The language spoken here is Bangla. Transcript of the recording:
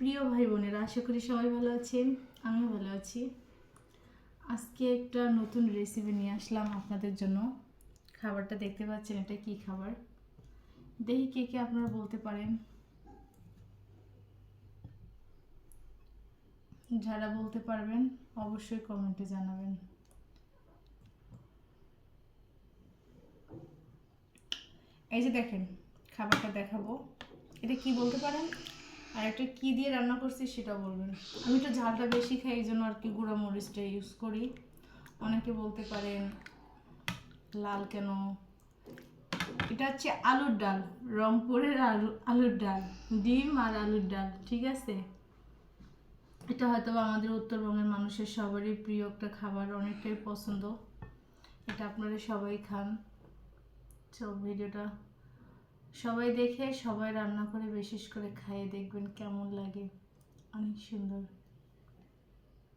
প্রিয় ভাই বোনেরা, আশা করি সবাই ভালো আছেন। আমিও ভালো আছি। আজকে একটা নতুন রেসিপি নিয়ে আসলাম আপনাদের জন্য। খাবারটা দেখতে পাচ্ছেন, এটা কি খাবার? দেখি কে কে আপনারা বলতে পারেন। যারা বলতে পারবেন অবশ্যই কমেন্টে জানাবেন। এই যে দেখেন, খাবারটা দেখাবো, এটা কি বলতে পারেন? আর একটা কি দিয়ে রান্না করছি সেটা বলবেন। আমি তো ঝালটা বেশি খাই, এই জন্য আর কি গুঁড়া মরিচটা ইউজ করি। অনেকে বলতে পারেন লাল কেন। এটা হচ্ছে আলুর ডাল, রংপুরের আলুর ডাল, ডিম আর আলুর ডাল, ঠিক আছে? এটা হয়তো আমাদের উত্তরবঙ্গের মানুষের সবারই প্রিয় একটা খাবার, অনেকটাই পছন্দ। এটা আপনারা সবাই খান। সব ভিডিওটা সবাই দেখে, সবাই রান্না করে, বিশেষ করে খাইয়ে দেখবেন কেমন লাগে। অনেক সুন্দর।